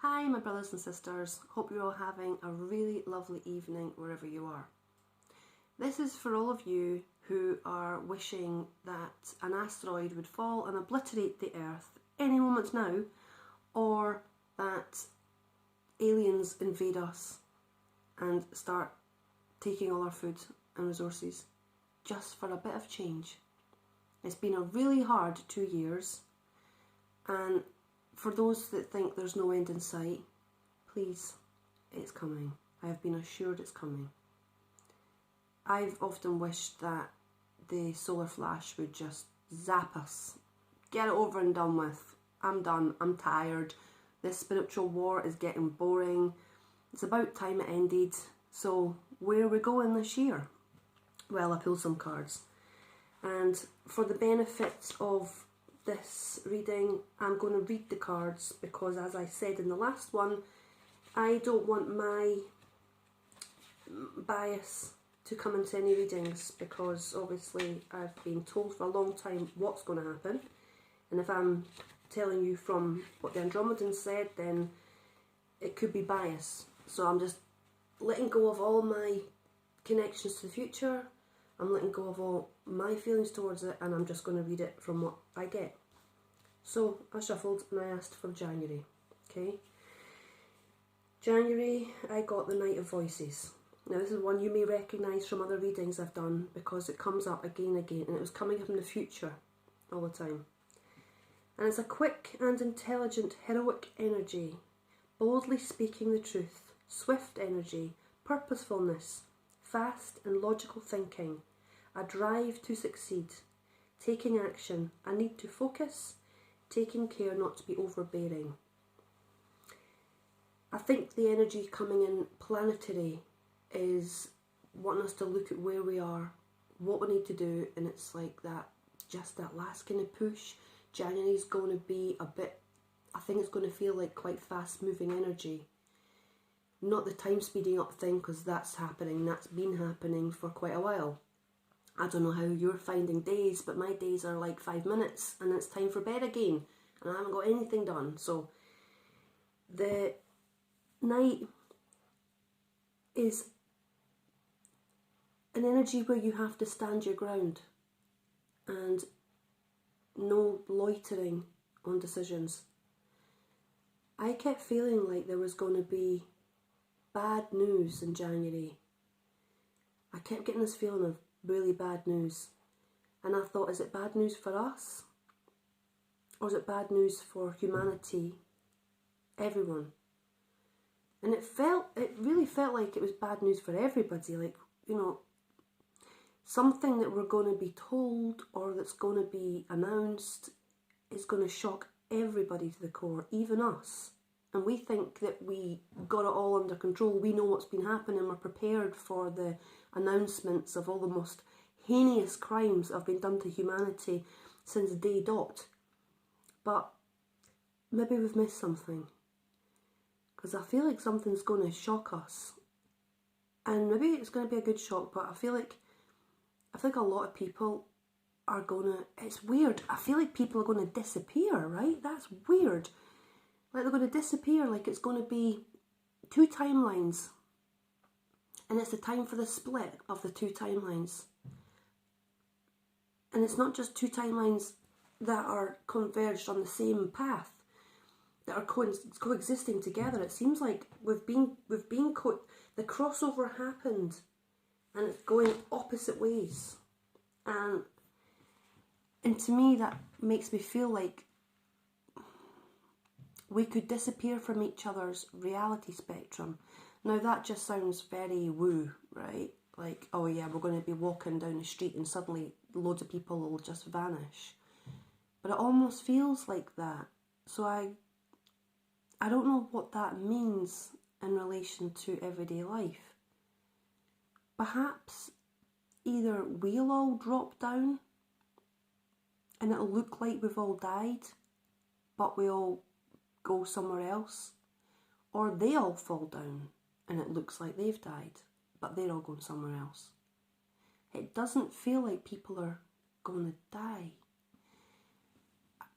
Hi my brothers and sisters, hope you're all having a really lovely evening wherever you are. This is for all of you who are wishing that an asteroid would fall and obliterate the Earth any moment now, or that aliens invade us and start taking all our food and resources, just for a bit of change. It's been a really hard 2 years, and for those that think there's no end in sight, please, it's coming. I have been assured it's coming. I've often wished that the solar flash would just zap us. Get it over and done with. I'm done. I'm tired. This spiritual war is getting boring. It's about time it ended. So where are we going this year? Well, I pulled some cards. And for the benefit of this reading, I'm going to read the cards because, as I said in the last one, I don't want my bias to come into any readings, because obviously I've been told for a long time what's going to happen, and if I'm telling you from what the Andromedans said, then it could be bias. So I'm just letting go of all my connections to the future. I'm letting go of all my feelings towards it, and I'm just going to read it from what I get. So I shuffled and I asked for January. Okay. January, I got the Knight of Voices. Now this is one you may recognise from other readings I've done, because it comes up again and again, and it was coming up in the future all the time. And it's a quick and intelligent, heroic energy, boldly speaking the truth, swift energy, purposefulness, fast and logical thinking, a drive to succeed, taking action, a need to focus, taking care not to be overbearing. I think the energy coming in planetary is wanting us to look at where we are, what we need to do, and it's like that, just that last kind of push. January's going to be a bit, I think it's going to feel like quite fast moving energy. Not the time speeding up thing, because that's happening, that's been happening for quite a while. I don't know how you're finding days, but my days are like 5 minutes and it's time for bed again, and I haven't got anything done. So the night is an energy where you have to stand your ground and no loitering on decisions. I kept feeling like there was going to be bad news in January. I kept getting this feeling of really bad news, and I thought, is it bad news for us, or is it bad news for humanity, everyone? And it really felt like it was bad news for everybody. Like, you know, something that we're going to be told or that's going to be announced is going to shock everybody to the core, even us. And we think that we got it all under control. We know what's been happening. We're prepared for the announcements of all the most heinous crimes that have been done to humanity since day dot. But maybe we've missed something, because I feel like something's going to shock us. And maybe it's going to be a good shock, but I feel like a lot of people are going to, it's weird, I feel like people are going to disappear, right? That's weird. Like they're going to disappear, like it's going to be 2 timelines. And it's the time for the split of the 2 timelines. And it's not just 2 timelines that are converged on the same path, that are coexisting together. It seems like the crossover happened, and it's going opposite ways. And to me that makes me feel like we could disappear from each other's reality spectrum. Now that just sounds very woo, right? Like, oh yeah, we're going to be walking down the street and suddenly loads of people will just vanish. But it almost feels like that. So I don't know what that means in relation to everyday life. Perhaps either we'll all drop down and it'll look like we've all died, but we all go somewhere else, or they all fall down and it looks like they've died, but they're all going somewhere else. It doesn't feel like people are going to die.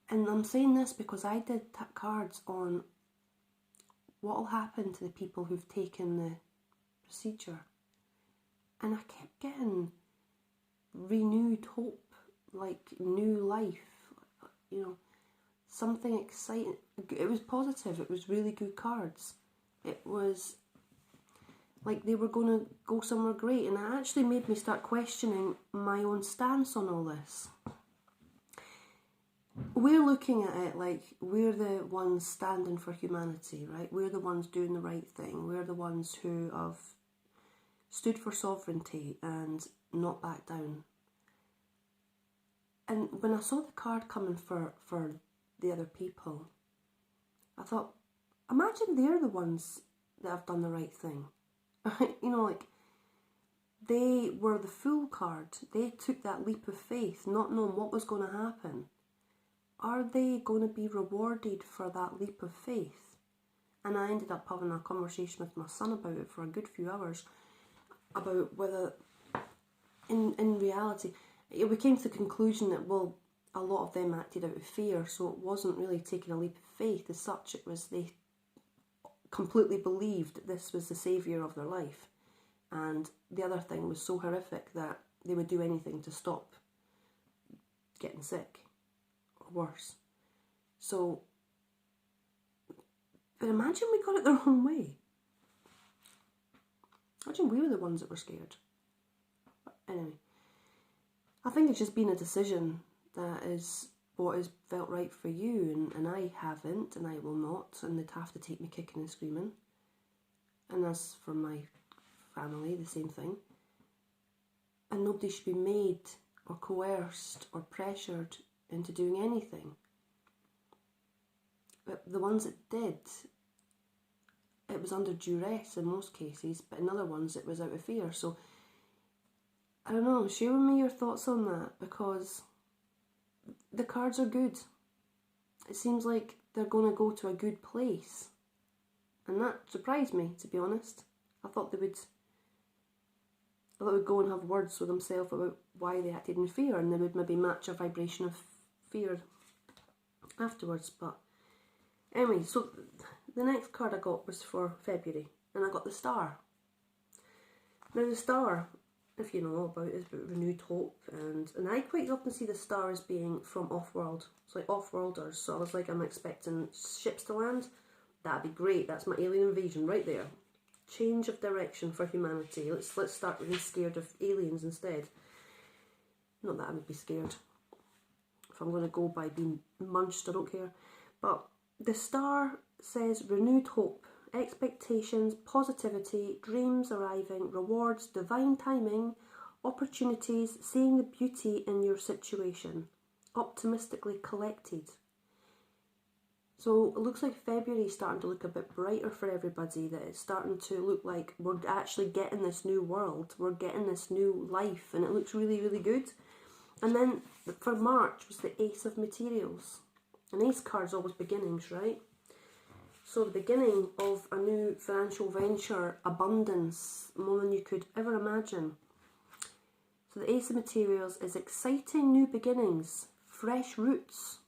And I'm saying this because I did cards on what will happen to the people who've taken the procedure? And I kept getting renewed hope, like new life, you know, something exciting. It was positive, it was really good cards. It was like they were going to go somewhere great, and it actually made me start questioning my own stance on all this. We're looking at it like we're the ones standing for humanity, right? We're the ones doing the right thing. We're the ones who have stood for sovereignty and not back down. And when I saw the card coming for the other people, I thought, imagine they're the ones that have done the right thing. You know, like, they were the fool card. They took that leap of faith, not knowing what was going to happen. Are they going to be rewarded for that leap of faith? And I ended up having a conversation with my son about it for a good few hours, about whether, in reality, we came to the conclusion that, well, a lot of them acted out of fear, so it wasn't really taking a leap of faith as such. It was they completely believed that this was the saviour of their life. And the other thing was so horrific that they would do anything to stop getting sick or worse. So, but imagine we got it the wrong way. Imagine we were the ones that were scared. But anyway, I think it's just been a decision that is what is felt right for you, and I haven't, and I will not, and they'd have to take me kicking and screaming. And as for my family, the same thing. And nobody should be made or coerced or pressured into doing anything. But the ones that did, it was under duress in most cases, but in other ones it was out of fear. So, I don't know, share with me your thoughts on that, because the cards are good. It seems like they're going to go to a good place. And that surprised me, to be honest. I thought they would go and have words with themselves about why they acted in fear, and they would maybe match a vibration of fear afterwards. But anyway, so the next card I got was for February, and I got the Star. Now the Star, if you know all about it, is about renewed hope, and I quite often see the Star as being from Offworld. It's like Offworlders, so I was like, I'm expecting ships to land. That'd be great, that's my alien invasion right there. Change of direction for humanity. Let's start being scared of aliens instead. Not that I would be scared. If I'm going to go by being munched, I don't care. But the Star says renewed hope, expectations, positivity, dreams arriving, rewards, divine timing, opportunities, seeing the beauty in your situation, optimistically collected. So it looks like February is starting to look a bit brighter for everybody, that it's starting to look like we're actually getting this new world, we're getting this new life, and it looks really, really good. And then for March was the Ace of Materials. An Ace card's always beginnings, right? So the beginning of a new financial venture, abundance, more than you could ever imagine. So the Ace of Materials is exciting new beginnings, fresh roots.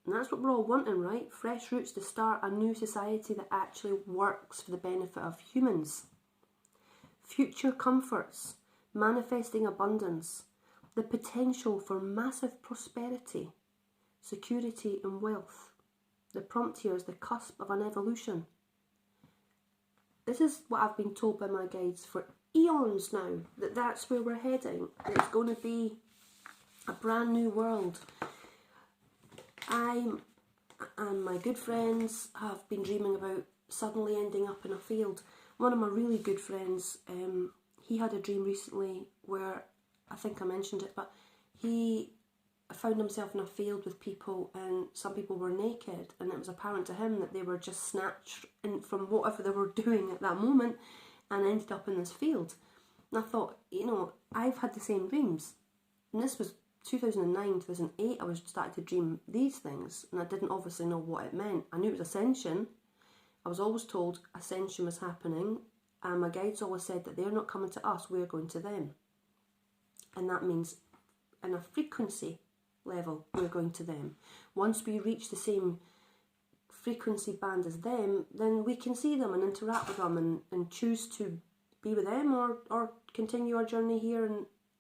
And that's what we're all wanting, right? Fresh roots to start a new society that actually works for the benefit of humans. Future comforts, manifesting abundance, the potential for massive prosperity, security and wealth. The prompt here is the cusp of an evolution. This is what I've been told by my guides for eons now, that's where we're heading. It's going to be a brand new world. I and my good friends have been dreaming about suddenly ending up in a field. One of my really good friends, he had a dream recently where, I think I mentioned it, but he found himself in a field with people, and some people were naked, and it was apparent to him that they were just snatched in from whatever they were doing at that moment and ended up in this field. And I thought, you know, I've had the same dreams, and this was 2009, 2008, I was starting to dream these things, and I didn't obviously know what it meant. I knew it was ascension. I was always told ascension was happening, and my guides always said that they're not coming to us, we're going to them. And that means in a frequency level, we're going to them. Once we reach the same frequency band as them, then we can see them and interact with them and choose to be with them or continue our journey here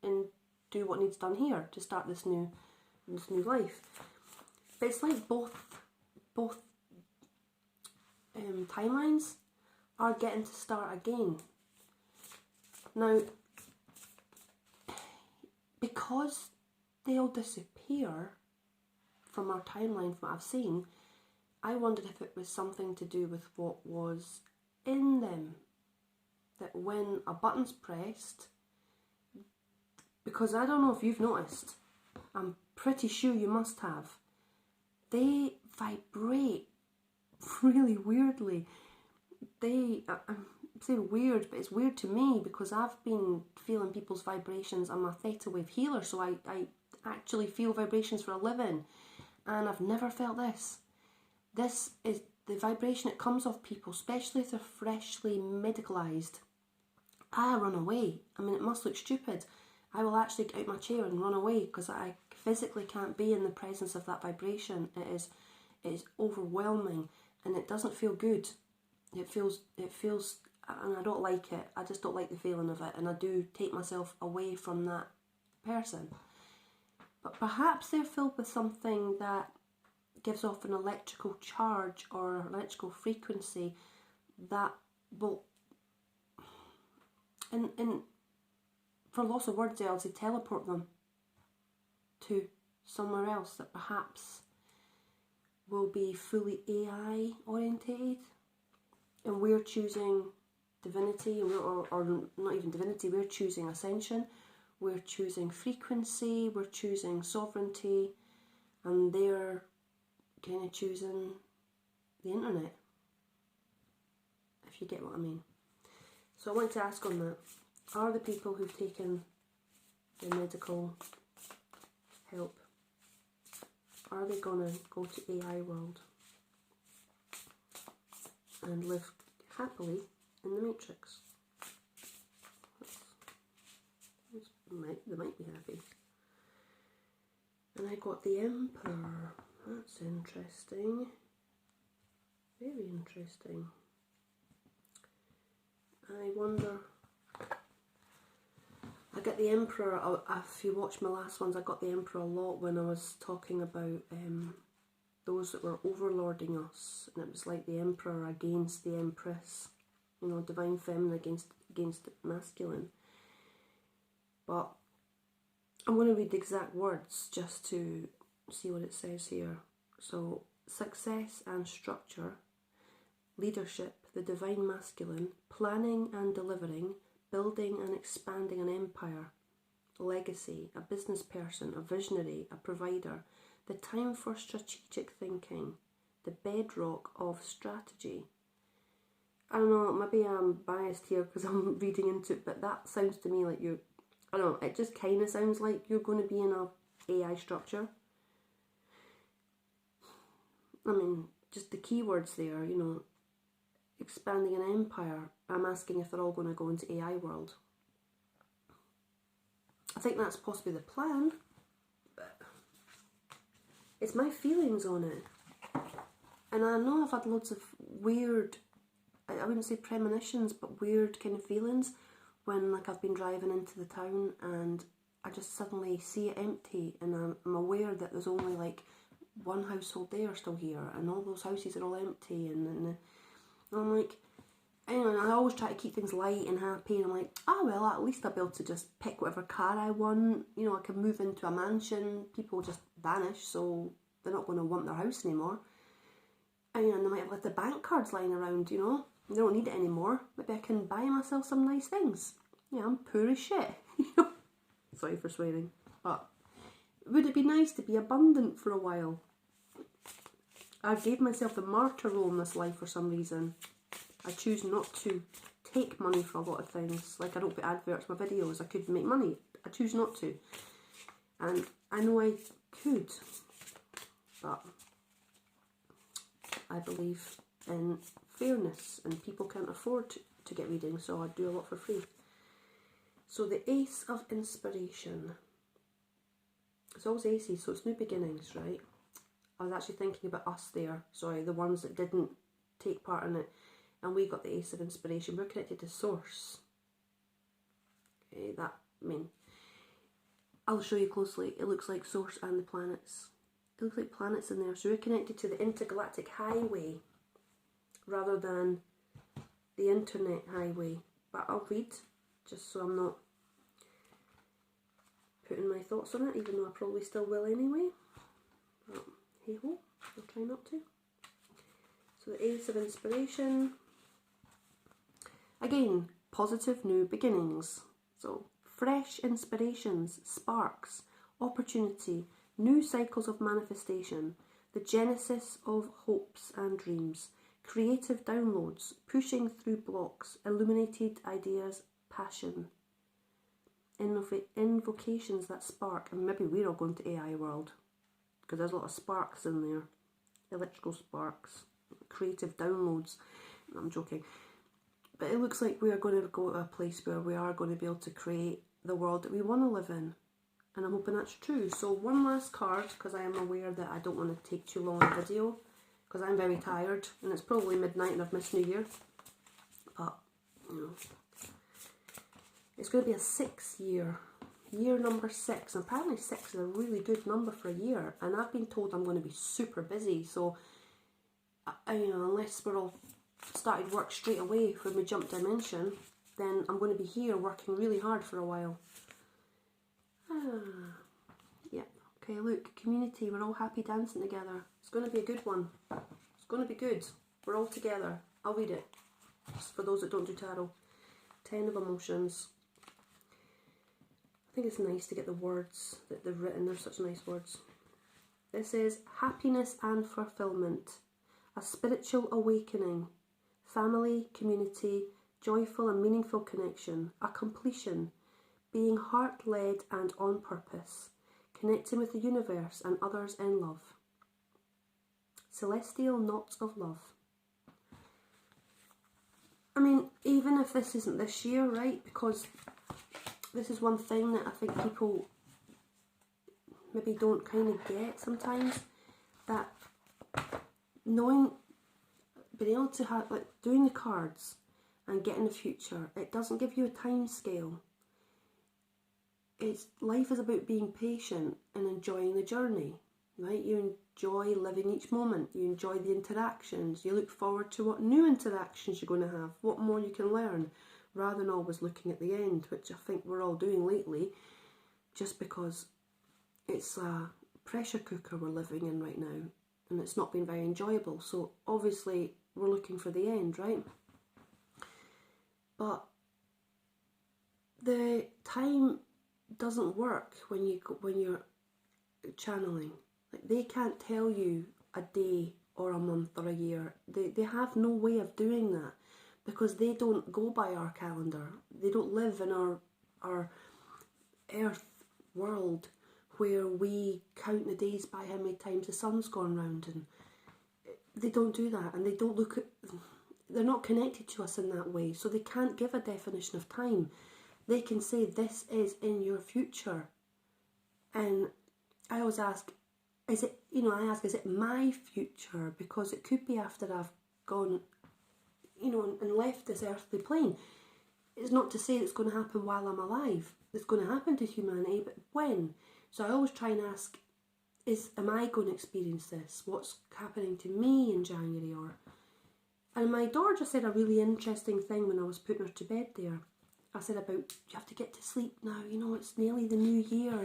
and do what needs done here to start this new life. But it's like both timelines are getting to start again. Now, because they all disappear from our timeline, from what I've seen, I wondered if it was something to do with what was in them. That when a button's pressed, because I don't know if you've noticed, I'm pretty sure you must have, they vibrate really weirdly. I'm saying weird, but it's weird to me because I've been feeling people's vibrations. I'm a theta wave healer, so I actually feel vibrations for a living, and I've never felt this. This is the vibration it comes off people, especially if they're freshly medicalised. I run away. I mean, it must look stupid. I will actually get out my chair and run away because I physically can't be in the presence of that vibration. It is overwhelming and it doesn't feel good. It feels, and I don't like it. I just don't like the feeling of it, and I do take myself away from that person. But perhaps they're filled with something that gives off an electrical charge or electrical frequency that will, and for loss of words, I'll say teleport them to somewhere else that perhaps will be fully AI orientated, and we're choosing divinity, or not even divinity, we're choosing ascension, we're choosing frequency, we're choosing sovereignty, and they're kind of choosing the internet, if you get what I mean. So I want to ask on that, are the people who've taken the medical help, are they going to go to AI world and live happily in the Matrix? They might be happy. And I got the Emperor. That's interesting. Very interesting. I wonder. I get the Emperor. If you watch my last ones, I got the Emperor a lot when I was talking about those that were overlording us, and it was like the Emperor against the Empress, you know, divine feminine against masculine. But I'm going to read the exact words just to see what it says here. So, success and structure, leadership, the divine masculine, planning and delivering, building and expanding an empire, legacy, a business person, a visionary, a provider, the time for strategic thinking, the bedrock of strategy. I don't know, maybe I'm biased here because I'm reading into it, but that sounds to me like you're, I don't know, it just kind of sounds like you're going to be in a AI structure. I mean, just the keywords there, you know, expanding an empire. I'm asking if they're all going to go into AI world. I think that's possibly the plan, but it's my feelings on it. And I know I've had loads of weird, I wouldn't say premonitions, but weird kind of feelings when, like, I've been driving into the town and I just suddenly see it empty, and I'm aware that there's only like one household there still here, and all those houses are all empty, and I'm like, anyway, I always try to keep things light and happy, and I'm like, oh well, at least I'll be able to just pick whatever car I want, you know, I can move into a mansion, people just vanish, so they're not going to want their house anymore, and they might have left the bank cards lying around, you know, they don't need it anymore, maybe I can buy myself some nice things. Yeah, I'm poor as shit, you know. Sorry for swearing, but would it be nice to be abundant for a while? I gave myself the martyr role in this life for some reason. I choose not to take money for a lot of things. Like, I don't put adverts in my videos. I could make money. I choose not to. And I know I could. But I believe in fairness, and people can't afford to get readings, so I do a lot for free. So the Ace of Inspiration. It's always aces, so it's new beginnings, right? I was actually thinking about us there, sorry, the ones that didn't take part in it. And we got the Ace of Inspiration. We're connected to Source. Okay, I'll show you closely. It looks like Source and the planets. It looks like planets in there. So we're connected to the intergalactic highway rather than the internet highway. But I'll read, just so I'm not putting my thoughts on it, even though I probably still will anyway. But hey ho, I'll try not to. So the Ace of Inspiration. Again, positive new beginnings. So fresh inspirations, sparks, opportunity, new cycles of manifestation, the genesis of hopes and dreams, creative downloads, pushing through blocks, illuminated ideas, passion, invocations that spark. And maybe we're all going to AI world, because there's a lot of sparks in there, electrical sparks, creative downloads. I'm joking. But it looks like we are going to go to a place where we are going to be able to create the world that we want to live in. And I'm hoping that's true. So one last card, because I am aware that I don't want to take too long a video, because I'm very tired, and it's probably midnight and I've missed New Year. But, you know, it's going to be a 6 year. Year number 6. And apparently 6 is a really good number for a year. And I've been told I'm going to be super busy. So, you know, unless we're all started work straight away when we jump dimension, then I'm going to be here working really hard for a while. Yep. Okay, look, community, we're all happy dancing together. It's going to be a good one. It's going to be good. We're all together. I'll read it. Just for those that don't do tarot. 10 of Emotions. I think it's nice to get the words that they've written. They're such nice words. This is happiness and fulfillment. A spiritual awakening. Family, community, joyful and meaningful connection, a completion, being heart-led and on purpose, connecting with the universe and others in love. Celestial knots of love. I mean, even if this isn't this year, right, because this is one thing that I think people maybe don't kind of get sometimes, that knowing, being able to have, like, doing the cards and getting the future, it doesn't give you a time scale. Life is about being patient and enjoying the journey, right? You enjoy living each moment, you enjoy the interactions, you look forward to what new interactions you're going to have, what more you can learn, rather than always looking at the end, which I think we're all doing lately, just because it's a pressure cooker we're living in right now, and it's not been very enjoyable. So obviously we're looking for the end, right? But the time doesn't work when you're channeling. Like, they can't tell you a day or a month or a year. They have no way of doing that, because they don't go by our calendar. They don't live in our earth world where we count the days by how many times the sun's gone round, and they don't do that, and they don't look at, they're not connected to us in that way, so they can't give a definition of time. They can say this is in your future, and I always ask, is it my future? Because it could be after I've gone, and left this earthly plane. It's not to say it's going to happen while I'm alive. It's going to happen to humanity, but when? So I always try and ask, am I going to experience this? What's happening to me in January? And my daughter just said a really interesting thing when I was putting her to bed there. I said about, you have to get to sleep now, it's nearly the new year,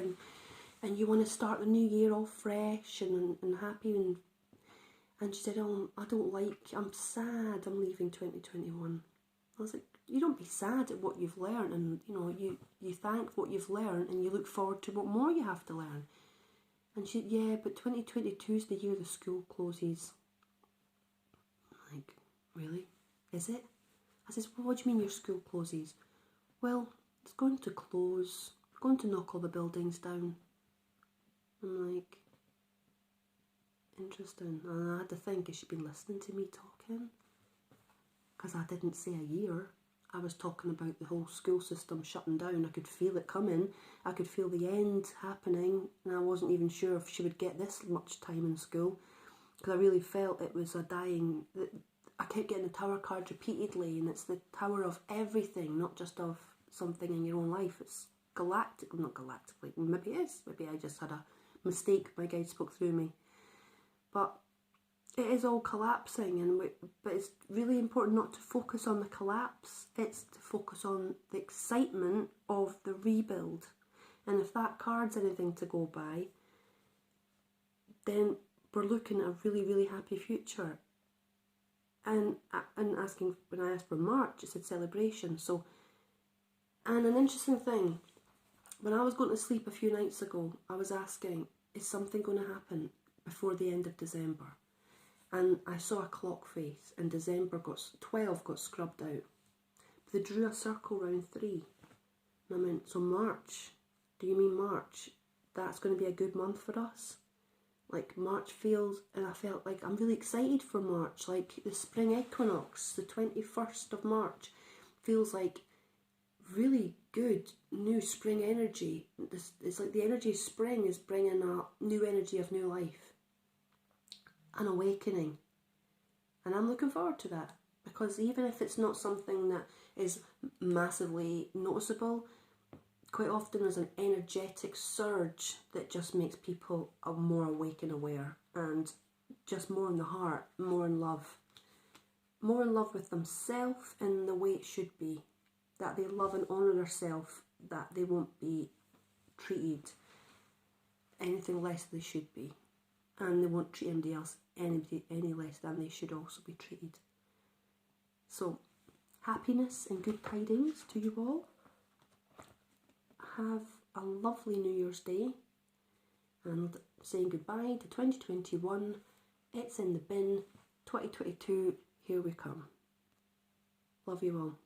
and you want to start the new year all fresh and happy. And she said, I'm sad I'm leaving 2021. I was like, you don't be sad at what you've learned, and you thank what you've learned, and you look forward to what more you have to learn. And she said, yeah, but 2022 is the year the school closes. I'm like, really? Is it? I says, well, what do you mean your school closes? Well, it's going to close. We're going to knock all the buildings down. I'm like, interesting. And I had to think, has she been listening to me talking? Because I didn't say a year. I was talking about the whole school system shutting down. I could feel it coming. I could feel the end happening, and I wasn't even sure if she would get this much time in school, because I really felt it was a dying. I kept getting the tower card repeatedly, and it's the tower of everything, not just of something in your own life. It's galactic, not galactically. Maybe it is. Maybe I just had a mistake. My guide spoke through me, but it is all collapsing, but it's really important not to focus on the collapse. It's to focus on the excitement of the rebuild. And if that card's anything to go by, then we're looking at a really, really happy future. And asking, when I asked for March, it said celebration. So, and an interesting thing, when I was going to sleep a few nights ago, I was asking, is something going to happen before the end of December? And I saw a clock face, and December 12 got scrubbed out. But they drew a circle round 3. And I went, so March, do you mean March? That's going to be a good month for us? Like March feels, and I felt like I'm really excited for March. Like the spring equinox, the 21st of March, feels like really good new spring energy. It's like the energy of spring is bringing a new energy of new life, an awakening. And I'm looking forward to that, because even if it's not something that is massively noticeable, quite often there's an energetic surge that just makes people more awake and aware, and just more in the heart, more in love with themselves in the way it should be, that they love and honour themselves, that they won't be treated anything less than they should be, and they won't treat anybody else any less than they should also be treated. So, happiness and good tidings to you all. Have a lovely New Year's Day, and saying goodbye to 2021. It's in the bin. 2022, here we come. Love you all.